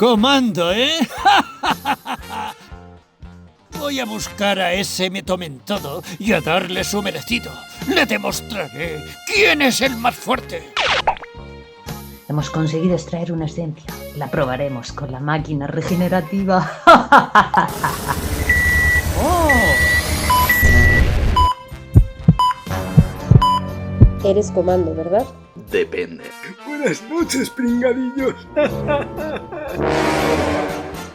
Comando, ¿eh? Voy a buscar a ese me tomen todo y a darle su merecido. Le demostraré quién es el más fuerte. Hemos conseguido extraer una esencia. La probaremos con la máquina regenerativa. ¡Oh! Eres Comando, ¿verdad? Depende. Buenas noches, pringadillos.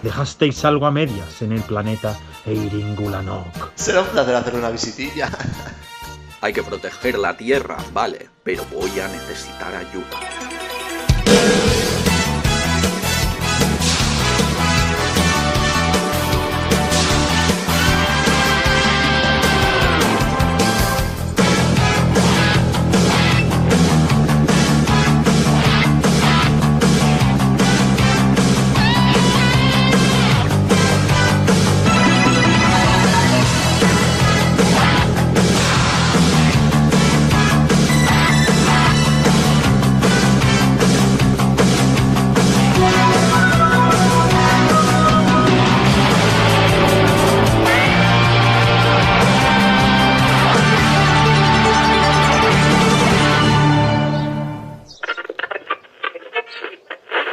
Dejasteis algo a medias en el planeta Eiringulanok. Será un placer hacer una visitilla. Hay que proteger la Tierra, vale, pero voy a necesitar ayuda.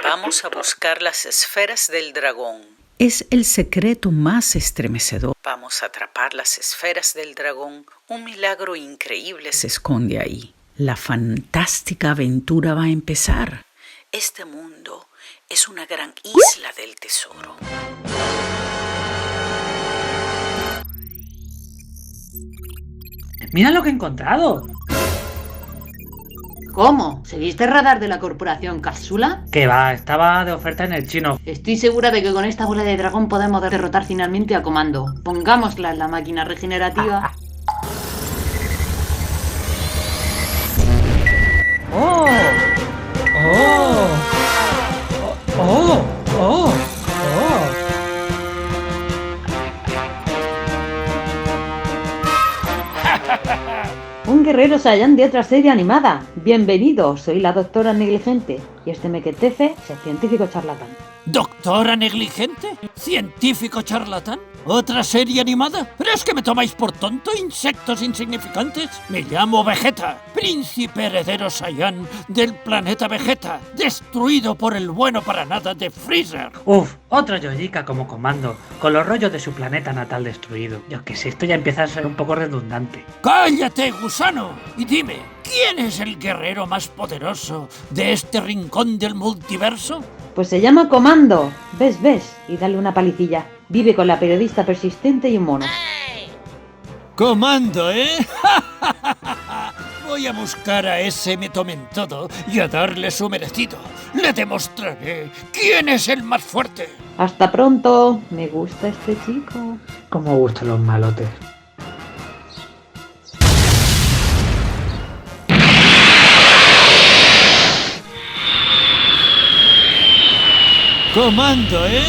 Vamos a buscar las esferas del dragón. Es el secreto más estremecedor. Vamos a atrapar las esferas del dragón. Un milagro increíble se esconde ahí. La fantástica aventura va a empezar. Este mundo es una gran isla del tesoro. ¡Mira lo que he encontrado! ¿Cómo? ¿Seguiste el radar de la corporación Cápsula? Que va, estaba de oferta en el chino. Estoy segura de que con esta bola de dragón podemos derrotar finalmente a Comando. Pongámosla en la máquina regenerativa. ¡Oh! ¡Oh! ¡Oh! ¡Oh! ¡Oh! Un guerrero Saiyan de otra serie animada. Bienvenido, soy la doctora Negligente. Y este mequetefe es el científico charlatán. ¿Doctora negligente? ¿Científico charlatán? ¿Otra serie animada? ¿Pero es que me tomáis por tonto, insectos insignificantes? Me llamo Vegeta, príncipe heredero Saiyan del planeta Vegeta, destruido por el bueno para nada de Freezer. Uf, otro yoyica como Comando, con los rollos de su planeta natal destruido. Yo que sé, esto ya empieza a ser un poco redundante. ¡Cállate, gusano! Y dime, ¿quién es el guerrero más poderoso de este rincón del multiverso? Pues se llama Comando. Ves, y dale una palicilla. Vive con la periodista persistente y un mono. Comando, ¿eh? Voy a buscar a ese me tomen todo y a darle su merecido. Le demostraré quién es el más fuerte. Hasta pronto. Me gusta este chico. Cómo gustan los malotes. Comando, ¿eh?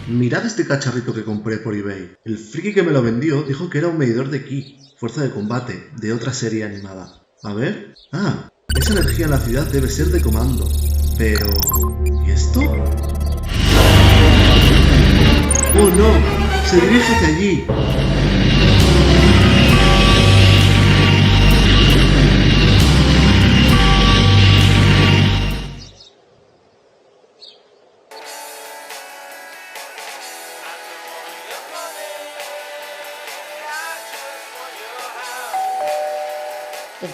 Mirad este cacharrito que compré por eBay. El friki que me lo vendió dijo que era un medidor de ki, fuerza de combate, de otra serie animada. A ver... Ah, esa energía en la ciudad debe ser de Comando. Pero... ¿y esto? ¡Oh no! ¡Se dirige hacia allí!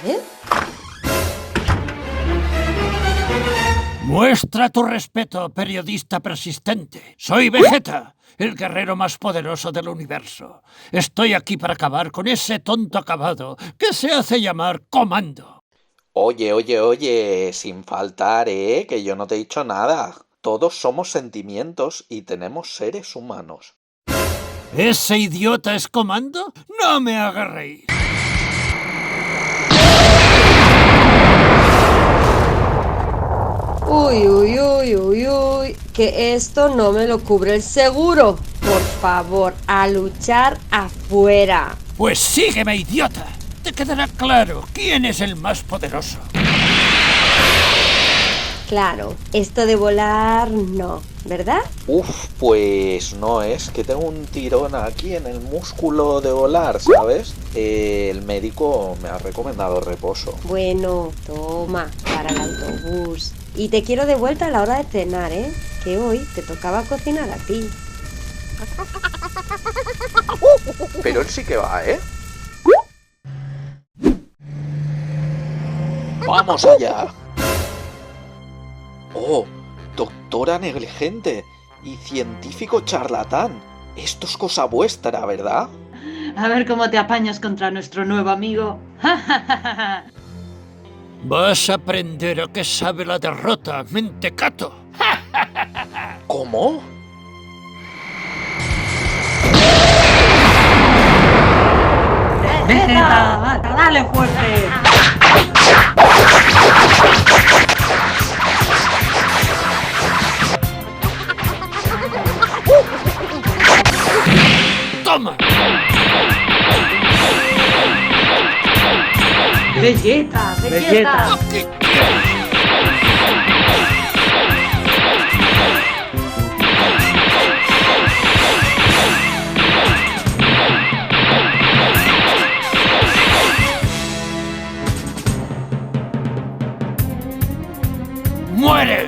¿Eh? Muestra tu respeto, periodista persistente. Soy Vegeta, el guerrero más poderoso del universo. Estoy aquí para acabar con ese tonto acabado que se hace llamar Comando. Oye, sin faltar, que yo no te he dicho nada. Todos somos sentimientos y tenemos seres humanos. ¿Ese idiota es Comando? No me haga reír. Uy, que esto no me lo cubre el seguro. Por favor, a luchar afuera. Pues sígueme, idiota. Te quedará claro quién es el más poderoso. Claro, esto de volar no, ¿verdad? Uf, pues no, es que tengo un tirón aquí en el músculo de volar, ¿sabes? El médico me ha recomendado reposo. Bueno, toma, para el autobús. Y te quiero de vuelta a la hora de cenar, ¿eh? Que hoy te tocaba cocinar a ti. Pero él sí que va, ¿eh? ¡Vamos allá! ¡Oh! Doctora negligente y científico charlatán. Esto es cosa vuestra, ¿verdad? A ver cómo te apañas contra nuestro nuevo amigo. Vas a aprender a qué sabe la derrota, mentecato. ¿Cómo? ¡Vegeta! ¡Dale fuerte! ¡Toma! ¡Vegeta! ¡Vegeta! ¿Qué quieres? ¡Muere!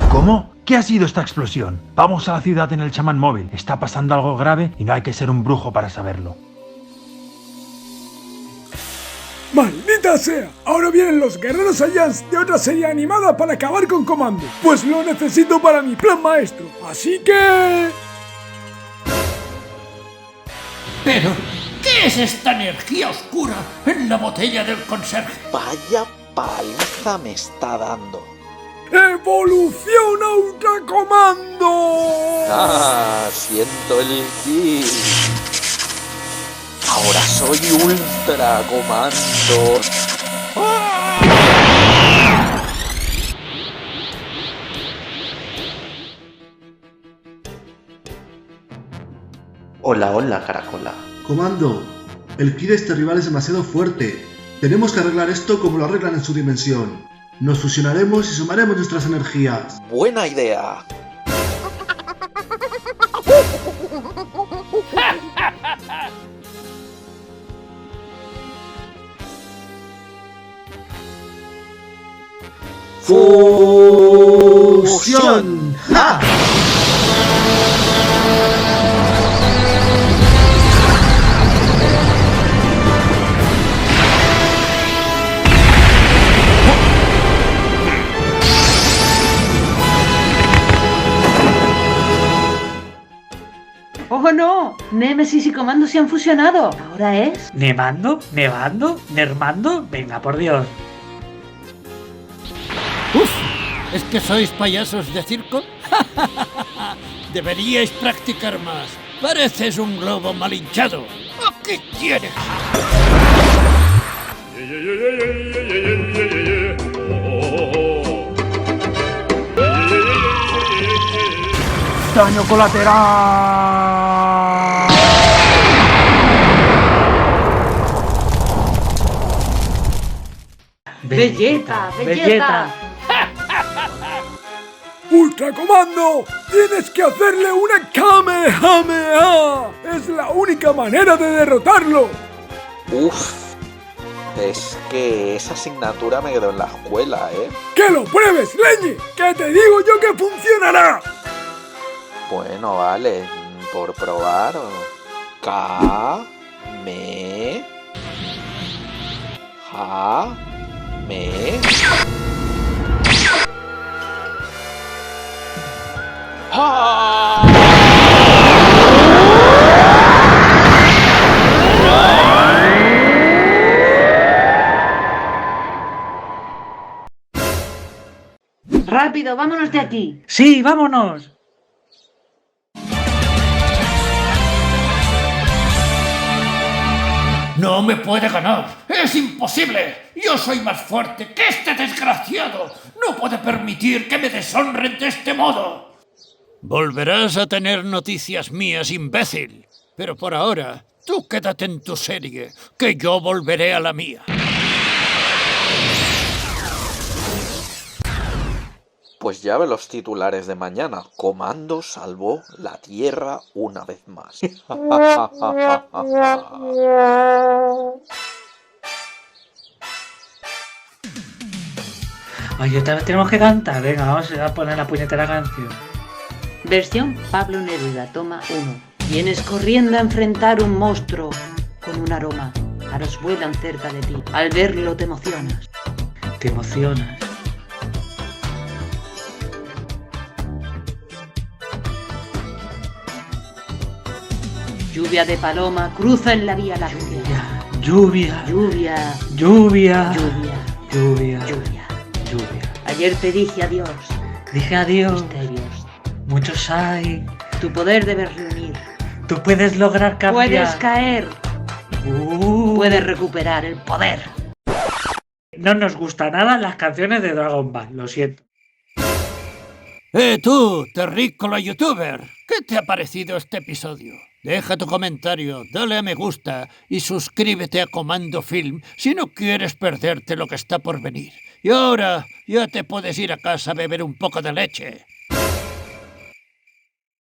¿Cómo? ¿Qué ha sido esta explosión? Vamos a la ciudad en el chamán móvil. Está pasando algo grave y no hay que ser un brujo para saberlo. ¡Maldita sea! Ahora vienen los guerreros Saiyans de otra serie animada para acabar con Comando. Pues lo necesito para mi plan maestro. Así que... Pero, ¿qué es esta energía oscura en la botella del conserje? Vaya paliza me está dando. ¡Evolución Ultra Comando! ¡Ah! Siento el ki. Ahora soy Ultra Comando. Hola, hola, Caracola. Comando, el ki de este rival es demasiado fuerte. Tenemos que arreglar esto como lo arreglan en su dimensión. Nos fusionaremos y sumaremos nuestras energías. Buena idea. ¡Fusión! ¡Ja! ¡Oh no! Némesis y Comando se han fusionado. Ahora es... ¿Nevando? ¿Nevando? ¿Nermando? Venga, por Dios. ¡Uf! ¿Es que sois payasos de circo? Deberíais practicar más. Pareces un globo mal hinchado. ¿O qué quieres? ¡Daño colateral! ¡Vegeta! ¡Vegeta! ¡Ultra Comando! ¡Tienes que hacerle una Kamehameha! ¡Es la única manera de derrotarlo! Uf. Es que esa asignatura me quedó en la escuela, ¿eh? ¡Que lo pruebes, Leñe! ¡Que te digo yo que funcionará! Bueno, vale, por probar. K, me, ja, me. ¡Ja! ¡Rápido, vámonos de aquí! ¡Sí, vámonos! No me puede ganar. ¡Es imposible! Yo soy más fuerte que este desgraciado. No puede permitir que me deshonren de este modo. Volverás a tener noticias mías, imbécil. Pero por ahora, tú quédate en tu serie, que yo volveré a la mía. Pues ya ve los titulares de mañana. Comando salvó la Tierra una vez más. Oye, otra vez tenemos que cantar. Venga, vamos a poner la puñetera canción. Versión Pablo Neruda, toma 1. Vienes corriendo a enfrentar un monstruo con un aroma. Aros vuelan cerca de ti. Al verlo te emocionas. Te emocionas. Lluvia de paloma cruza en la Vía Láctea. Lluvia. Lluvia, Lluvia. lluvia, Lluvia. lluvia. Lluvia. Ayer te dije adiós. Dije adiós. Misterios. Muchos hay. Tu poder debes reunir. Tú puedes lograr cambiar. Puedes caer. Puedes recuperar el poder. No nos gustan nada las canciones de Dragon Ball, lo siento. Tú, terrícola youtuber, ¿qué te ha parecido este episodio? Deja tu comentario, dale a me gusta y suscríbete a Comando Film si no quieres perderte lo que está por venir. Y ahora ya te puedes ir a casa a beber un poco de leche.